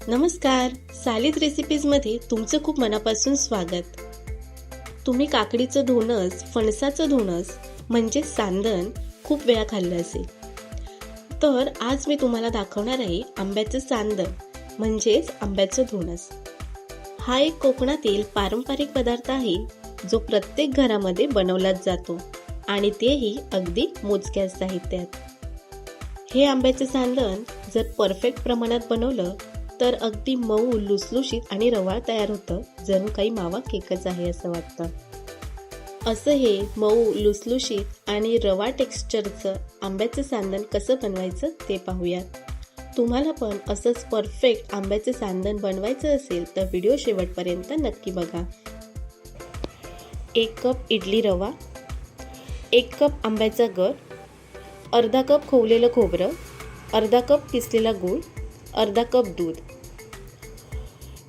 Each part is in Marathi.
नमस्कार, सालिद रेसिपीजमध्ये तुमचं खूप मनापासून स्वागत. तुम्ही काकडीचं धोणस, फणसाचं धोणस म्हणजे सांदण खूप वेळा खाल्लं असेल. तर आज मी तुम्हाला दाखवणार आहे आंब्याचं सांदण म्हणजेच आंब्याचं धोणस. हा एक कोकणातील पारंपरिक पदार्थ आहे जो प्रत्येक घरामध्ये बनवलाच जातो आणि तेही अगदी मोजक्या साहित्यात. हे आंब्याचे सांदण जर परफेक्ट प्रमाणात बनवलं तर अगदी मऊ, लुसलुशीत आणि रवाळ तयार होतं. जणू काही मावा केकच आहे असं वाटतं. असं हे मऊ, लुसलुशीत आणि रवाळ टेक्स्चरचं आंब्याचं सांदण कसं बनवायचं ते पाहूयात. तुम्हाला पण असंच परफेक्ट आंब्याचं सांदण बनवायचं असेल तर व्हिडिओ शेवटपर्यंत नक्की बघा. 1 कप इडली रवा, 1 कप आंब्याचा गर, अर्धा कप खोवलेलं खोबरं, अर्धा कप किसलेला गूळ, अर्धा कप दूध.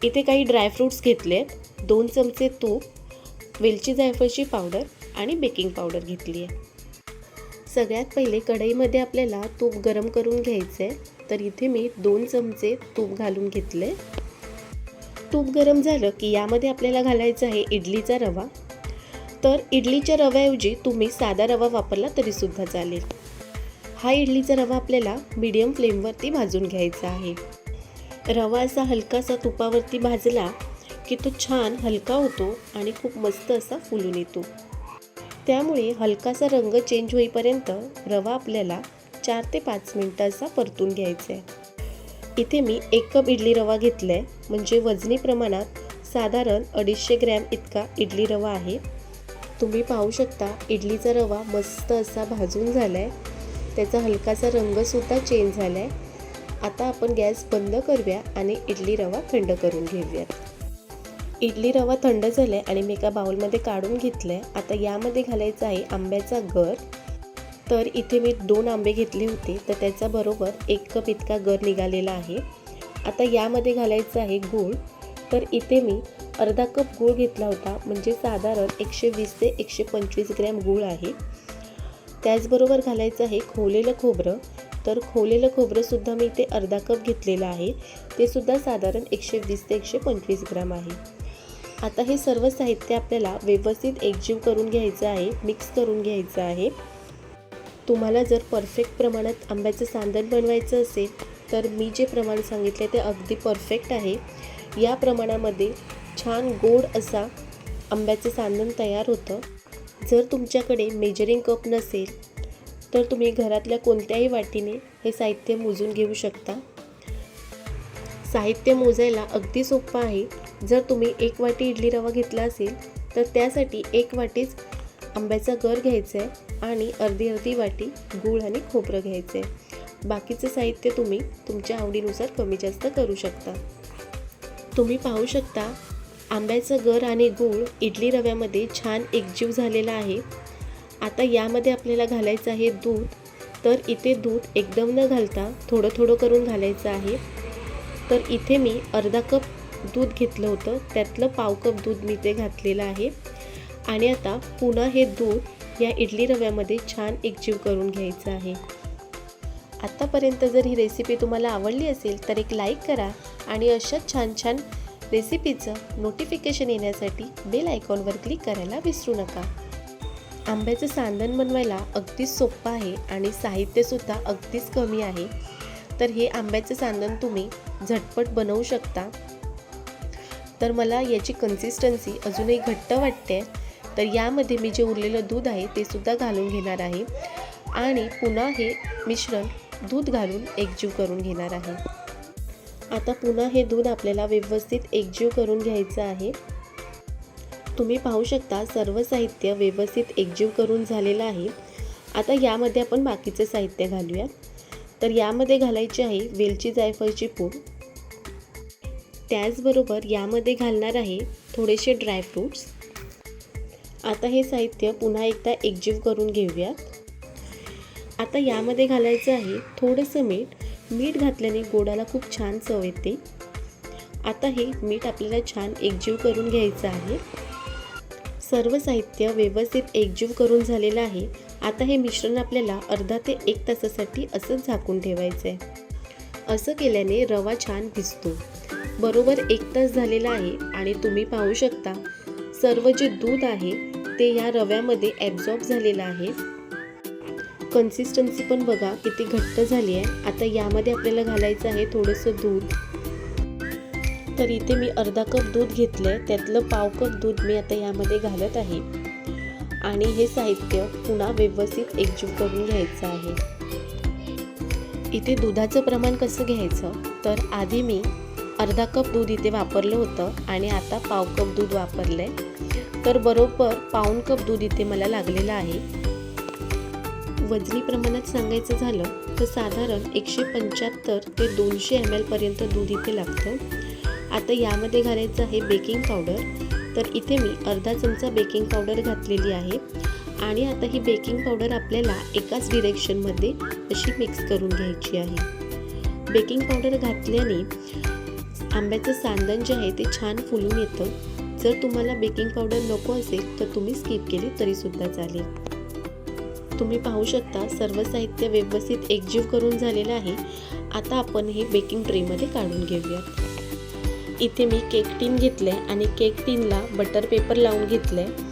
इथे काही ड्रायफ्रूट्स घेतलेत, 2 चमचे तूप, वेलची जायफळची पावडर आणि बेकिंग पावडर घेतली आहे. सगळ्यात पहिले कढईमध्ये आपल्याला तूप गरम करून घ्यायचं आहे. तर इथे मी 2 चमचे तूप घालून घेतले. तूप गरम झालं की यामध्ये आपल्याला घालायचं आहे इडलीचा रवा. तर इडलीच्या रव्याऐवजी तुम्ही साधा रवा वापरला तरी सुद्धा चालेल. हा इडलीचा रवा आपल्याला मीडियम फ्लेमवरती भाजून घ्यायचा आहे. रवा असा हलकासा तुपावरती भाजला की तो छान हलका होतो आणि खूप मस्त असा फुलून येतो. त्यामुळे हलकासा रंग चेंज होईपर्यंत रवा आपल्याला 4 ते 5 मिनिटं असा परतून घ्यायचा आहे. इथे मी 1 कप इडली रवा घेतला आहे, म्हणजे वजनी प्रमाणात साधारण 250 ग्रॅम इतका इडली रवा आहे. तुम्ही पाहू शकता इडलीचा रवा मस्त असा भाजून झाला आहे. त्याचा हलकासा रंगसुद्धा चेंज झाला आहे. आता आपण गॅस बंद करूया आणि इडली रवा थंड करून घेऊया. इडली रवा थंड झाला आहे आणि मी एका बाउलमध्ये काढून घेतलं आहे. आता यामध्ये घालायचा आहे आंब्याचा गर. तर इथे मी 2 आंबे घेतले होते, तर त्याचा बरोबर 1 कप इतका गर निघालेला आहे. आता यामध्ये घालायचं आहे गूळ. तर इथे मी अर्धा कप गूळ घेतला होता, म्हणजे साधारण 120 ते 125 ग्रॅम गूळ आहे. त्याचबरोबर घालायचं आहे खोवलेलं खोबरं. तर खोवलेलं खोबरंसुद्धा मी इथे अर्धा कप घेतलेलं आहे. ते सुद्धा साधारण 120 ते 125 ग्रॅम आहे. आता हे सर्व साहित्य आपल्याला व्यवस्थित एकजीव करून घ्यायचं आहे, मिक्स करून घ्यायचं आहे. तुम्हाला जर परफेक्ट प्रमाणात आंब्याचं सांदण बनवायचं असेल तर मी जे प्रमाण सांगितले ते अगदी परफेक्ट आहे. या प्रमाणामध्ये छान गोड असा आंब्याचं सांदण तयार होतं. जर तुमच्याकडे मेजरिंग कप नसेल तर तुम्ही घरातल्या कोणत्याही वाटीने हे साहित्य मोजून घेऊ शकता. साहित्य मोजायला अगदी सोपं आहे. जर तुम्ही 1 वाटी इडली रवा घेतला असेल तर त्यासाठी 1 वाटीच आंब्याचा गर घ्यायचा आहे आणि अर्धी वाटी गूळ आणि खोबरं घ्यायचं आहे. बाकीचं साहित्य तुम्ही तुमच्या आवडीनुसार कमी जास्त करू शकता. तुम्ही पाहू शकता आंब्याचं गर आणि गूळ इडली रव्यामध्ये छान एकजीव झालेला आहे. आता यामध्ये आपल्याला घालायचं आहे दूध. तर इथे दूध एकदम न घालता थोडं थोडं करून घालायचं आहे. तर इथे मी अर्धा कप दूध घेतलं होतं, त्यातलं पाव कप दूध मी ते घातलेलं आहे. आणि आता पुन्हा हे दूध या इडली रव्यामध्ये छान एकजीव करून घ्यायचं आहे. आत्तापर्यंत जर ही रेसिपी तुम्हाला आवडली असेल तर एक लाईक करा आणि अशाच छान छान रेसिपीचं नोटिफिकेशन येण्यासाठी बेल आयकॉनवर क्लिक करायला विसरू नका. आंब्याचं सांदण बनवायला अगदीच सोपं आहे आणि साहित्यसुद्धा अगदीच कमी आहे. तर हे आंब्याचं सांदण तुम्ही झटपट बनवू शकता. तर मला याची कन्सिस्टन्सी अजूनही घट्ट वाटते. तर यामध्ये मी जे उरलेलं दूध आहे ते सुद्धा घालून घेणार आहे आणि पुन्हा हे मिश्रण दूध घालून एकजीव करून घेणार आहे. आता पुन्हा हे दूध आपल्याला व्यवस्थित एकजीव करून घ्यायचं आहे. तुम्ही पाहू शकता सर्व साहित्य व्यवस्थित एकजीव करून झालेलं आहे. आता यामध्ये आपण बाकीचे साहित्य घालूया. तर यामध्ये घालायची आहे वेलची जायफळची पूड. त्याचबरोबर यामध्ये घालणार आहे थोडेसे ड्रायफ्रूट्स. आता हे साहित्य पुन्हा एकदा एकजीव करून घेऊयात. आता यामध्ये घालायचं आहे थोडंसं मीठ. मीठ घातल्याने गोडाला खूप छान चव येते. आता हे मीठ आपल्याला छान एकजीव करून घ्यायचं आहे. सर्व साहित्य व्यवस्थित एकजीव करून झालेलं आहे. आता हे मिश्रण आपल्याला अर्धा ते 1 तासासाठी असंच झाकून ठेवायचं आहे. असं केल्याने रवा छान भिजतो. बरोबर 1 तास झालेला आहे आणि तुम्ही पाहू शकता सर्व जे दूध आहे ते या रव्यामध्ये ॲब्झॉर्ब झालेलं आहे. कन्सिस्टन्सी पण बघा किती घट्ट झाली आहे. आता यामध्ये आपल्याला घालायचं आहे थोडंसं दूध. तर इथे मी अर्धा कप दूध घेतलं आहे, त्यातलं पाव कप दूध मी आता यामध्ये घालत आहे आणि हे साहित्य पुन्हा व्यवस्थित एकजीव करून घ्यायचं आहे. इथे दुधाचं प्रमाण कसं घ्यायचं, तर आधी मी अर्धा कप दूध इथे वापरलं होतं आणि आता पाव कप दूध वापरलं आहे. तर बरोबर पाऊण कप दूध इथे मला लागलेलं आहे. वजनी प्रमाणात सांगायचं झालं तर साधारण 175 ते 200 ml पर्यंत दूध इथे लागतं. आता यामध्ये घालायचं आहे बेकिंग पावडर. तर इथे मी अर्धा चमचा बेकिंग पावडर घातलेली आहे आणि आता ही बेकिंग पावडर आपल्याला एकाच डिरेक्शनमध्ये अशी मिक्स करून घ्यायची आहे. बेकिंग पावडर घातल्याने आंब्याचं सांडण जे आहे ते छान फुलून येतं. जर तुम्हाला बेकिंग पावडर नको असेल तर तुम्ही स्किप केली तरीसुद्धा चालेल. तुम्ही पाहू शकता सर्व साहित्य व्यवस्थित एकजीव करून झालेलं आहे. आता आपण हे बेकिंग ट्रेमध्ये काढून घेऊयात. इथे मी केक टीन घेतलं आहे आणि केक टीनला बटर पेपर लावून घेतलं आहे.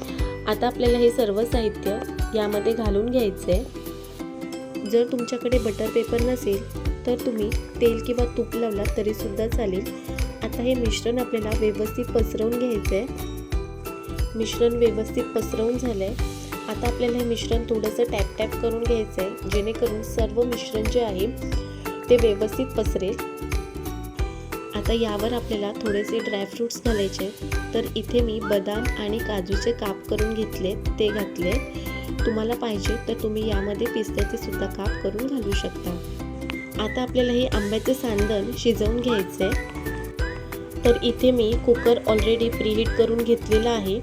आता आपल्याला हे सर्व साहित्य यामध्ये घालून घ्यायचं आहे. जर तुमच्याकडे बटर पेपर नसेल तर तुम्ही तेल किंवा तूप लावला तरीसुद्धा चालेल. आता हे मिश्रण आपल्याला व्यवस्थित पसरवून घ्यायचं आहे. मिश्रण व्यवस्थित पसरवून झालं आहे. आता आपल्याला हे मिश्रण थोडंसं टॅप करून घ्यायचं आहे जेणेकरून सर्व मिश्रण जे आहे ते व्यवस्थित पसरेल. आता यावर आपल्याला थोडेसे ड्रायफ्रूट्स घालायचे. तर इथे मी बदाम आणि काजूचे काप करून घेतले, ते घातले. तुम्हाला पाहिजे तर तुम्ही यामध्ये पिस्त्याचे सुद्धा काप करून घालू शकता. आता आपल्याला हे आंब्याचे सांडण शिजवून घ्यायचे आहे. तर इथे मी कुकर ऑलरेडी प्रीहीट करून घेतलेला आहे.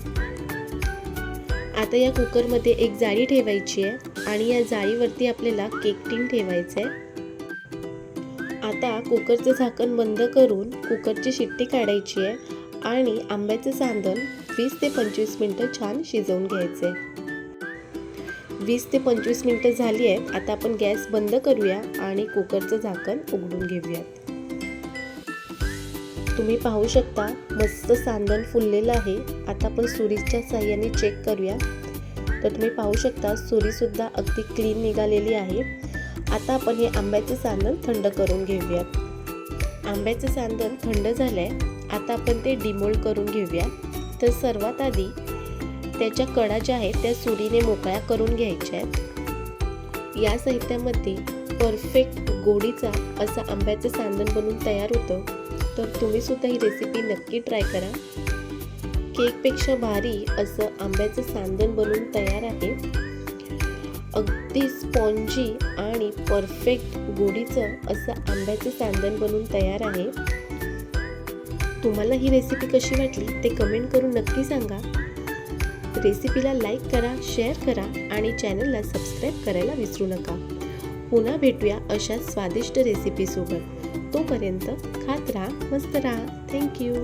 आता या कुकरमध्ये एक जाळी ठेवायची आहे आणि या जाळीवरती आपल्याला केक टीन ठेवायचं आहे. आता कुकरचं झाकण बंद करून कुकरची शिट्टी काढायची आहे आणि आंब्याचं सांडण 20 ते 25 मिनटं छान शिजवून घ्यायचं आहे. 20 ते 25 मिनटं झाली आहेत. आता आपण गॅस बंद करूया आणि कुकरचं झाकण उघडून घेऊयात. तुम्ही पाहू शकता मस्त सांडण फुललेलं आहे. आता आपण सुरीच्या साहाय्याने चेक करूया. तर तुम्ही पाहू शकता सुरीसुद्धा अगदी क्लीन निघालेली आहे. आता आपण हे आंब्याचं सांडण थंड करून घेऊयात. आंब्याचं सांडण थंड झालं आहे. आता आपण ते डिमोल्ड करून घेऊया. तर सर्वात आधी त्याच्या कडा ज्या आहेत त्या सुरीने मोकळ्या करून घ्यायच्या आहेत. या साहित्यामध्ये परफेक्ट गोडीचा असं आंब्याचं सांडण बनून तयार होतं. तर तुम्ही सुद्धा ही रेसिपी नक्की ट्राय करा. केकपेक्षा भारी असं आंब्याचं सांडण बनून तयार आहे. अगदी स्पॉन्जी आणि परफेक्ट गोडीचं असं आंब्याचं सांडण बनून तयार आहे. तुम्हाला ही रेसिपी कशी वाटली ते कमेंट करून नक्की सांगा. रेसिपीला लाईक करा, शेअर करा आणि चॅनलला सबस्क्राईब करायला विसरू नका. पुन्हा भेटूया अशा स्वादिष्ट रेसिपीसोबत. तोपर्यंत खात राहा, मस्त राहा. थँक्यू.